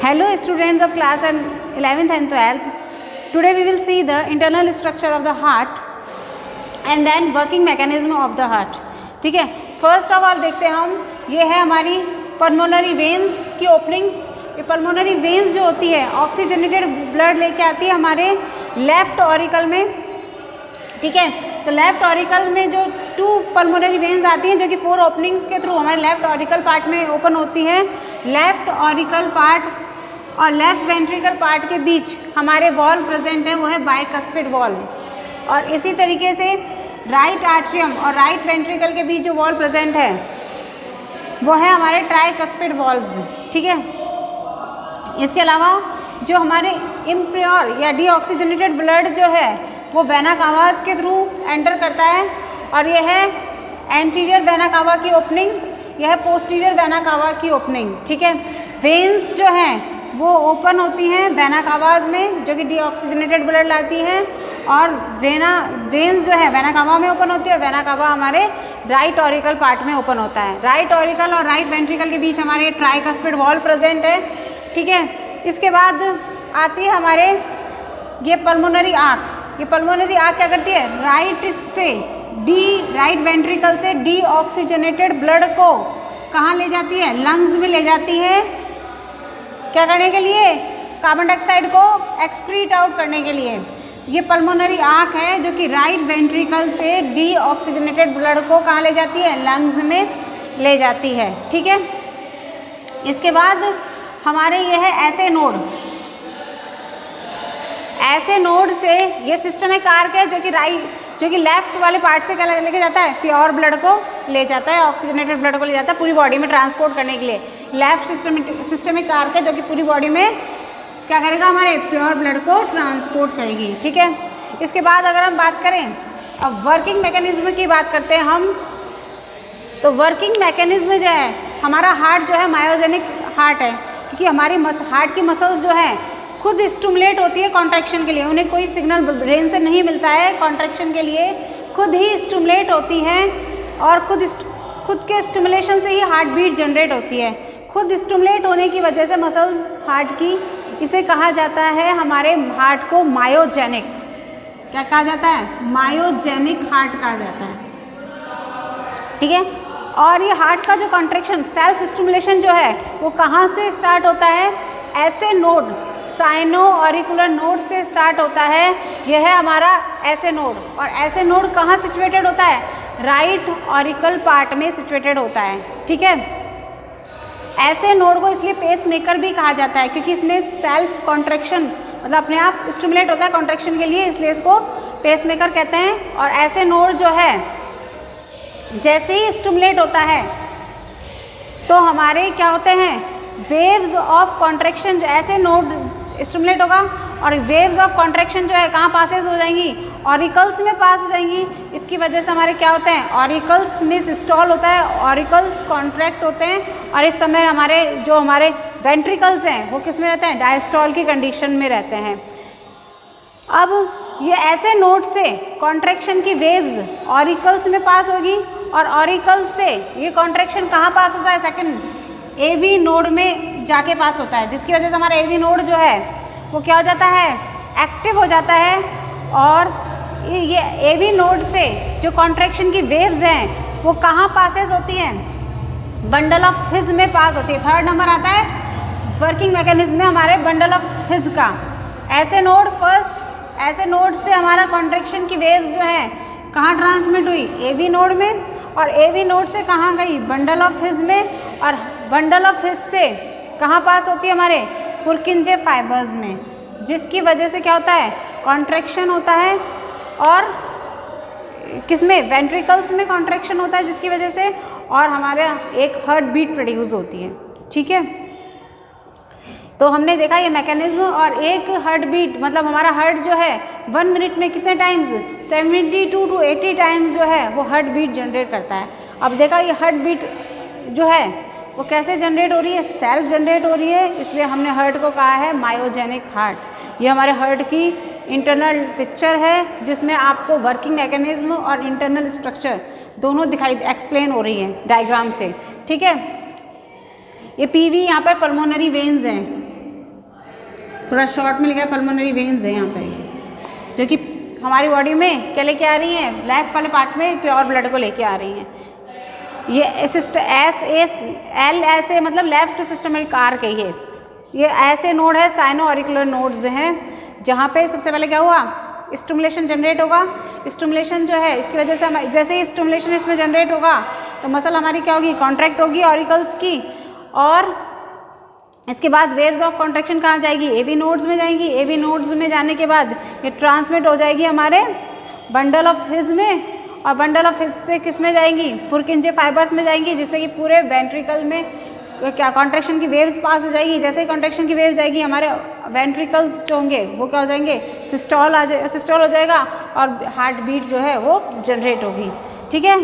Hello students of class 11th and 12th. Today we will see the internal structure of the heart and then working mechanism of the heart. ठीक है, first of all देखते हैं हम, ये है हमारी pulmonary veins की openings. ये पल्मोनरी वेन्स जो होती है ऑक्सीजनेटेड ब्लड लेके आती है हमारे लेफ्ट ऑरिकल में। ठीक है, तो लेफ्ट ऑरिकल में जो 2 पल्मोनरी वेन्स आती हैं जो कि 4 ओपनिंग्स के थ्रू हमारे लेफ्ट ऑरिकल पार्ट में ओपन होती है। लेफ्ट ऑरिकल पार्ट और लेफ्ट वेंट्रिकल पार्ट के बीच हमारे वॉल प्रेजेंट है, वो है बाइकस्पिड वॉल। और इसी तरीके से राइट आर्ट्रियम और राइट वेंट्रिकल के बीच जो वॉल प्रेजेंट है वो है हमारे ट्राइकस्पिड वॉल्स। ठीक है, इसके अलावा जो हमारे इम्प्योर या डीऑक्सीजनेटेड ब्लड जो है वो वेना कावास के थ्रू एंटर करता है, और यह है एंटीरियर वेना कावा की ओपनिंग, यह है पोस्टीरियर वेना कावा की ओपनिंग। ठीक है, वेन्स जो हैं वो ओपन होती हैं वेना कावास में जो कि डीऑक्सीजनेटेड ब्लड लाती है, और वेन्स जो है वेना कावा में ओपन होती है। वेना कावा हमारे राइट ऑरिकल पार्ट में ओपन होता है। राइट ऑरिकल और राइट वेंट्रिकल के बीच हमारे ट्राइकस्पिड वॉल प्रेजेंट है। ठीक है, इसके बाद आती है हमारे ये पल्मोनरी आर्क। ये पल्मोनरी आर्क क्या करती है, राइट वेंट्रिकल से डीऑक्सीजनेटेड ब्लड को कहाँ ले जाती है, लंग्स में ले जाती है। क्या करने के लिए, कार्बन डाइऑक्साइड को एक्सक्रीट आउट करने के लिए। ये पल्मोनरी आर्क है जो कि राइट वेंट्रिकल से डीऑक्सीजनेटेड ब्लड को कहाँ ले जाती है, लंग्स में ले जाती है। ठीक है, इसके बाद हमारे ये है ऐसे नोड। ऐसे नोड से ये सिस्टमिक आर्क है जो कि लेफ्ट वाले पार्ट से क्या लेके जाता है, प्योर ब्लड को ले जाता है, ऑक्सीजनेटेड ब्लड को ले जाता है पूरी बॉडी में ट्रांसपोर्ट करने के लिए। लेफ्ट सिस्टमिक आर्क है जो कि पूरी बॉडी में क्या करेगा, हमारे प्योर ब्लड को ट्रांसपोर्ट करेगी। ठीक है, इसके बाद अगर हम बात करें, अब वर्किंग मैकेनिज्म की बात करते हैं हम, तो वर्किंग मैकेनिज्म जो है हमारा हार्ट जो है मायोजेनिक हार्ट है, क्योंकि हमारी हार्ट की मसल्स जो हैं खुद स्टिमुलेट होती है कॉन्ट्रैक्शन के लिए। उन्हें कोई सिग्नल ब्रेन से नहीं मिलता है कॉन्ट्रैक्शन के लिए, खुद ही स्टिमुलेट होती हैं, और खुद के स्टिमुलेशन से ही हार्ट बीट जनरेट होती है। खुद स्टिमुलेट होने की वजह से मसल्स हार्ट की, इसे कहा जाता है हमारे हार्ट को मायोजेनिक। क्या कहा जाता है, मायोजेनिक हार्ट कहा जाता है। ठीक है, और ये हार्ट का जो कॉन्ट्रैक्शन सेल्फ स्टिमुलेशन जो है वो कहाँ से स्टार्ट होता है, ऐसे नोड साइनो ऑरिकुलर नोड से स्टार्ट होता है। यह है हमारा ऐसे नोड, और ऐसे नोड कहाँ सिचुएटेड होता है, राइट ऑरिकल पार्ट में सिचुएटेड होता है। ठीक है, ऐसे नोड को इसलिए पेस मेकर भी कहा जाता है क्योंकि इसमें सेल्फ कॉन्ट्रैक्शन मतलब अपने आप स्टिमुलेट होता है कॉन्ट्रैक्शन के लिए, इसलिए इसको पेस मेकर कहते हैं। और ऐसे नोड जो है जैसे ही स्टिमुलेट होता है तो हमारे क्या होते हैं, वेव्स ऑफ कॉन्ट्रैक्शन। ऐसे नोड स्टिमुलेट होगा और वेव्स ऑफ कॉन्ट्रैक्शन जो है कहाँ पासेस हो जाएंगी, ऑरिकल्स में पास हो जाएंगी। इसकी वजह से हमारे क्या होते हैं, ऑरिकल्स में सिस्टॉल होता है, ऑरिकल्स कॉन्ट्रैक्ट होते हैं, और इस समय हमारे वेंट्रिकल्स हैं वो किस में रहते हैं, डायस्टॉल की कंडीशन में रहते हैं। अब ये ऐसे नोड से कॉन्ट्रैक्शन की वेव्स ऑरिकल्स में पास होगी, और ऑरिकल्स से ये कॉन्ट्रैक्शन कहाँ पास होता है, सेकंड एवी नोड में जाके पास होता है, जिसकी वजह से हमारा एवी नोड जो है वो क्या हो जाता है, एक्टिव हो जाता है। और ये एवी नोड से जो कॉन्ट्रैक्शन की वेव्स हैं वो कहाँ पासेस होती हैं, बंडल ऑफ हिज में पास होती है। 3rd नंबर आता है वर्किंग मैकेनिज्म में हमारे बंडल ऑफ हिज का। ऐसे नोड से हमारा कॉन्ट्रैक्शन की वेव्स जो है कहाँ ट्रांसमिट हुई, एवी नोड में, और एवी नोड से कहाँ गई, बंडल ऑफ हिज में, और बंडल ऑफ हिज से कहाँ पास होती है, हमारे पुरकिंजे फाइबर्स में, जिसकी वजह से क्या होता है, कॉन्ट्रैक्शन होता है। और किसमें, वेंट्रिकल्स में कॉन्ट्रैक्शन होता है जिसकी वजह से, और हमारे एक हार्ट बीट प्रोड्यूस होती है। ठीक है, तो हमने देखा ये मैकेनिज्म, और एक हार्ट बीट मतलब हमारा हार्ट जो है 1 मिनट में कितने टाइम्स, 72 to 80 टाइम्स जो है वो हार्ट बीट जनरेट करता है। अब देखा ये हार्ट बीट जो है वो कैसे जनरेट हो रही है, सेल्फ जनरेट हो रही है, इसलिए हमने हार्ट को कहा है मायोजेनिक हार्ट। ये हमारे हार्ट की इंटरनल पिक्चर है जिसमें आपको वर्किंग मैकेनिज्म और इंटरनल स्ट्रक्चर दोनों एक्सप्लेन हो रही है डायग्राम से। ठीक है, ये पीवी यहाँ पर पल्मोनरी वेन्स हैं, थोड़ा शॉर्ट में लिखा है पल्मोनरी वेन्स है यहाँ पे, जो कि हमारी बॉडी में क्या लेके आ रही हैं, लेफ्ट वाले पार्ट में प्योर ब्लड को लेके आ रही हैं। ये एल मतलब लेफ्ट सिस्टमिक आर्क है। ये ऐसे नोड है, साइनो ऑरिकुलर नोड्स हैं, जहाँ पे सबसे पहले क्या हुआ, स्टिमुलेशन जनरेट होगा। स्टिमुलेशन जो है इसकी वजह से हम जैसे ही स्टिमुलेशन इसमें जनरेट होगा तो मसल हमारी क्या होगी, कॉन्ट्रैक्ट होगी ऑरिकल्स की, और इसके बाद वेव्स ऑफ कॉन्ट्रैक्शन कहाँ जाएगी, एवी नोड्स में जाएंगी। एवी नोड्स में जाने के बाद ये ट्रांसमिट हो जाएगी हमारे बंडल ऑफ हिज में, और बंडल ऑफ हिज से किस में जाएंगी, पुरकिंजे फाइबर्स में जाएंगी, जिससे कि पूरे वेंट्रिकल में क्या कॉन्ट्रैक्शन की वेव्स पास हो जाएगी। जैसे ही कॉन्ट्रैक्शन की वेव्स जाएगी हमारे वेंट्रिकल्स जो होंगे वो क्या हो जाएंगे, सिस्टोल हो जाएगा, और हार्ट बीट जो है वो जनरेट होगी। ठीक है,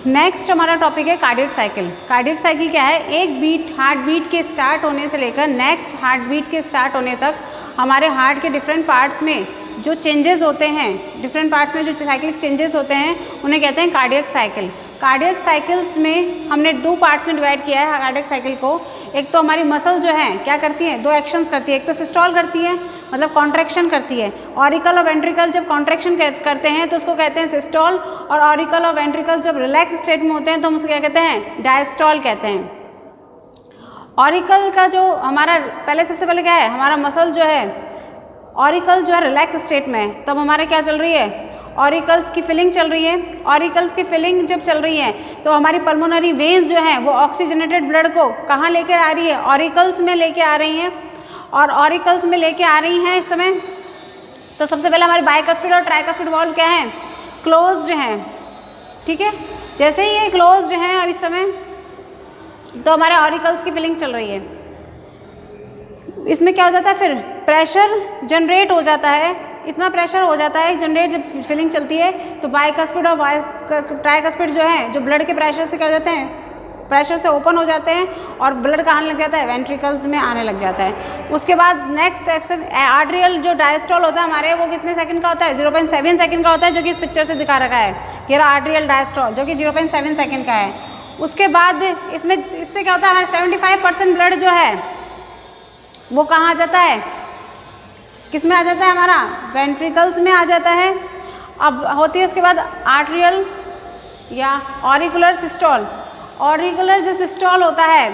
नेक्स्ट हमारा टॉपिक है कार्डियक साइकिल। कार्डियक साइकिल क्या है, एक बीट हार्ट बीट के स्टार्ट होने से लेकर नेक्स्ट हार्ट बीट के स्टार्ट होने तक हमारे हार्ट के डिफरेंट पार्ट्स में जो चेंजेस होते हैं, डिफरेंट पार्ट्स में जो साइक्लिक चेंजेस होते हैं उन्हें कहते हैं कार्डियक साइकिल। कार्डियक साइकिल्स में हमने 2 पार्ट्स में डिवाइड किया है कार्डियक साइकिल को। एक तो हमारी मसल जो है क्या करती है, 2 एक्शंस करती है। एक तो सिस्टोल करती है, मतलब कॉन्ट्रैक्शन करती है। ऑरिकल और वेंट्रिकल जब कॉन्ट्रैक्शन करते हैं तो उसको कहते हैं सिस्टोल, और ऑरिकल और वेंट्रिकल जब रिलैक्स स्टेट में होते हैं तो हम उसको क्या कहते हैं, डायस्टोल कहते हैं। ऑरिकल का जो हमारा पहले सबसे पहले क्या है, हमारा मसल जो है ऑरिकल जो है रिलैक्स स्टेट में है, तब हमारे क्या चल रही है, ऑरिकल्स की फिलिंग चल रही है। ऑरिकल्स की फिलिंग जब चल रही है तो हमारी पल्मोनरी वेन्स जो हैं वो ऑक्सीजनेटेड ब्लड को कहाँ लेकर आ रही है, ऑरिकल्स में लेके आ रही हैं। और ऑरिकल्स में लेके आ रही हैं इस समय, तो सबसे पहले हमारे बाइकस्पिड और ट्राइकस्पिड वॉल्व क्या हैं, क्लोज्ड हैं। ठीक है, जैसे ही ये क्लोज्ड हैं अब इस समय, तो हमारे ऑरिकल्स की फिलिंग चल रही है। इसमें क्या हो जाता है, फिर प्रेशर जनरेट हो जाता है। इतना प्रेशर हो जाता है जनरेट जब फिलिंग चलती है, तो बाइकस्पिड और ट्राइकस्पिड जो है, जो ब्लड के प्रेशर से क्या हो जाते हैं, प्रेशर से ओपन हो जाते हैं, और ब्लड कहाँ लग जाता है, वेंट्रिकल्स में आने लग जाता है। उसके बाद नेक्स्ट एक्शन आर्टेरियल जो डायस्टोल होता है हमारे, वो कितने सेकंड का होता है, 0.7 सेकंड का होता है, जो कि इस पिक्चर से दिखा रखा है। ये रहा आर्टेरियल डायस्टोल जो कि 0.7 सेकंड का है। उसके बाद इससे क्या होता है, हमारे 75% ब्लड जो है वो कहाँ आ जाता है, किस में आ जाता है, हमारा वेंट्रिकल्स में आ जाता है। अब होती है उसके बाद आर्टेरियल या ऑरिकुलर सिस्टोल। ऑरिकुलर जो सिस्टोल होता है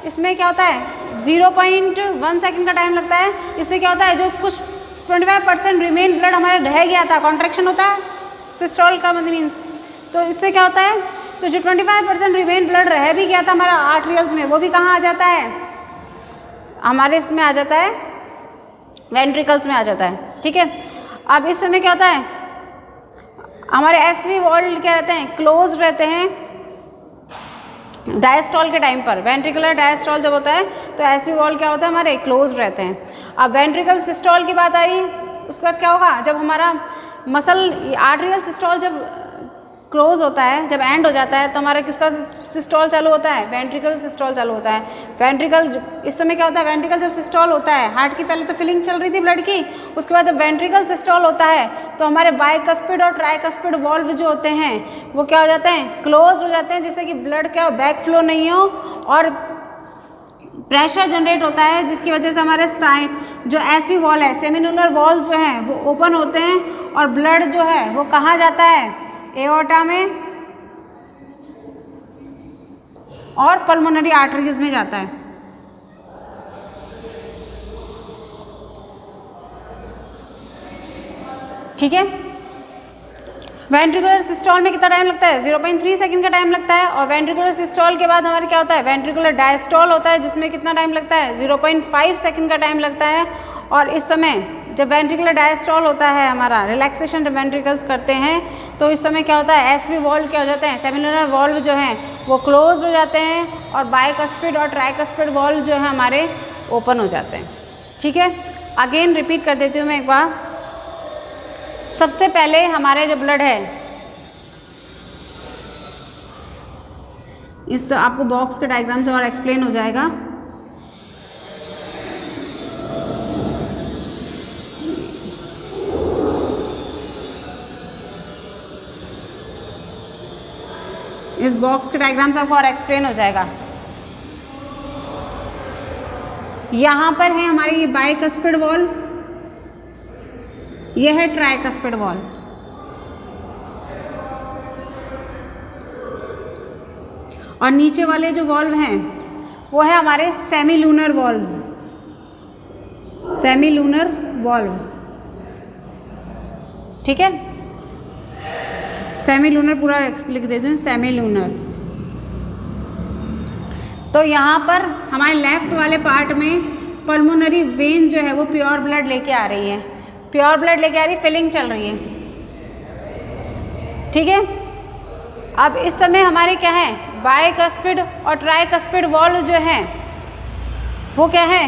इसमें क्या होता है, 0.1 सेकंड का टाइम लगता है। इससे क्या होता है, जो कुछ 25% रिमेन ब्लड हमारे रह गया था, कॉन्ट्रैक्शन होता है सिस्टोल का मतलब मीन्स, तो इससे क्या होता है, तो जो 25% रिमेन ब्लड रह भी गया था हमारा आर्टेरियल्स में, वो भी कहाँ आ जाता है, हमारे इसमें आ जाता है, वेंट्रिकल्स में आ जाता है। ठीक है, अब इस समय क्या होता है, हमारे एसवी वॉल्व क्या रहते हैं, क्लोज रहते हैं डायस्टोल के टाइम पर। वेंट्रिकुलर डायस्टोल जब होता है तो एसवी वॉल्व क्या होता है, हमारे क्लोज रहते हैं। अब वेंट्रिकल सिस्टोल की बात आई, उसके बाद क्या होगा, जब हमारा मसल आर्टेरियल सिस्टोल जब क्लोज होता है, जब एंड हो जाता है, तो हमारा किसका सिस्टोल चालू होता है, वेंट्रिकल सिस्टोल चालू होता है। वेंट्रिकल इस समय क्या होता है, वेंट्रिकल जब सिस्टोल होता है, हार्ट की पहले तो फिलिंग चल रही थी ब्लड की, उसके बाद जब वेंट्रिकल सिस्टोल होता है तो हमारे बाइकस्पिड और ट्राइकस्पिड वॉल्व जो होते हैं वो क्या हो जाते हैं, क्लोज हो जाते हैं, जिससे कि ब्लड क्या बैक फ्लो नहीं हो, और प्रेशर जनरेट होता है, जिसकी वजह से हमारे जो एसवी वॉल है, सेमिनुलर वॉल्व जो हैं वो ओपन होते हैं, और ब्लड जो है वो कहाँ जाता है, एओर्टा में और पल्मोनरी आर्टरीज में जाता है। ठीक है, वेंट्रिकुलर सिस्टोल में कितना टाइम लगता है, 0.3 सेकंड का टाइम लगता है। और वेंट्रिकुलर सिस्टोल के बाद हमारे क्या होता है, वेंट्रिकुलर डायस्टोल होता है, जिसमें कितना टाइम लगता है, 0.5 सेकंड का टाइम लगता है। और इस समय जब वेंट्रिकुलर डायस्टोल होता है हमारा, रिलैक्सेशन जब वेंट्रिकल्स करते हैं, तो इस समय क्या होता है, एसवी वॉल्व क्या हो जाते हैं, सेमिनुलर वॉल्व जो हैं वो क्लोज हो जाते हैं, और बाइकस्पिड और ट्राइकस्पिड वॉल्व जो है हमारे ओपन हो जाते हैं। ठीक है, अगेन रिपीट कर देती हूँ मैं एक बार। सबसे पहले हमारे जो ब्लड है, इस आपको बॉक्स के डायग्राम से और एक्सप्लेन हो जाएगा। इस बॉक्स के डायग्राम से आपको और एक्सप्लेन हो जाएगा। यहाँ पर है हमारी बाइकस्पिड वॉल्व, यह है ट्राइकस्पिड वॉल्व। और नीचे वाले जो वॉल्व हैं वो है हमारे semi lunar valves, semi lunar valve, ठीक है। सेमी लूनर पूरा लिख देती हूँ, सेमी लूनर। तो यहाँ पर हमारे लेफ्ट वाले पार्ट में पल्मोनरी वेन जो है वो प्योर ब्लड लेके आ रही है, प्योर ब्लड लेके आ रही है, फिलिंग चल रही है, ठीक है। अब इस समय हमारे क्या है, बाइकस्पिड और ट्राइकस्पिड वॉल्व जो है वो क्या है,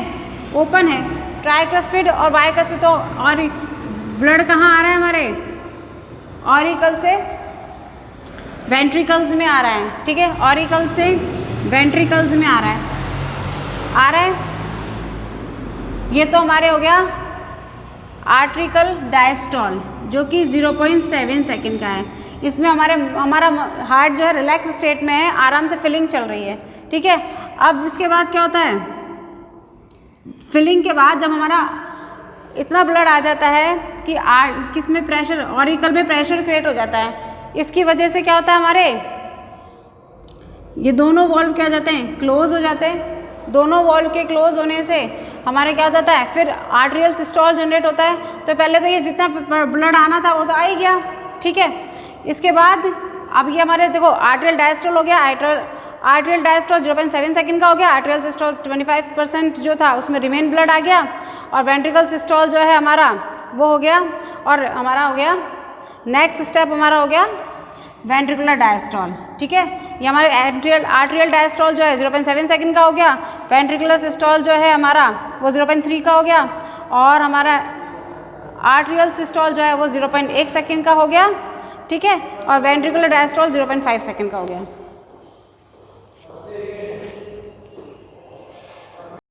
ओपन है। ट्राइकस्पिड और बाइकस्पिड तो और ब्लड कहाँ आ रहा है हमारे ऑरिकल से वेंट्रिकल्स में आ रहा है, ठीक है। ऑरिकल से वेंट्रिकल्स में आ रहा है, ये तो हमारे हो गया आर्ट्रिकल डायस्टॉल जो कि 0.7 सेकेंड का है। इसमें हमारा हार्ट जो है रिलैक्स स्टेट में है, आराम से फिलिंग चल रही है, ठीक है। अब इसके बाद क्या होता है, फिलिंग के बाद जब हमारा इतना ब्लड आ जाता है कि किसमें प्रेशर, ऑरिकल में प्रेशर क्रिएट हो जाता है। इसकी वजह से क्या होता है, हमारे ये दोनों वॉल्व क्या हो जाते हैं, क्लोज हो जाते हैं। दोनों वॉल्व के क्लोज होने से हमारे क्या हो जाता है, फिर आर्टेरियल सिस्टोल जनरेट होता है। तो पहले तो ये जितना ब्लड आना था वो तो आ ही गया, ठीक है। इसके बाद अब ये हमारे देखो आर्टेरियल डायस्टोल हो गया, आर्टेरियल डायस्टोल 0.7 सेकंड का हो गया, आर्टेरियल सिस्टोल 25% जो था उसमें रिमेन ब्लड आ गया, और वेंट्रिकल सिस्टोल जो है हमारा वो हो गया, और हमारा हो गया नेक्स्ट स्टेप हमारा हो गया वेंट्रिकुलर डायस्टोल, ठीक है। ये हमारे आर्टेरियल डायस्टोल जो है 0.7 सेकंड का हो गया, वेंट्रिकुलर सिस्टोल जो है हमारा वो 0.3 का हो गया, और हमारा आर्टेरियल सिस्टोल जो है वो 0.1 सेकंड का हो गया, ठीक है। और वेंट्रिकुलर डायस्टोल 0.5 सेकंड का हो गया।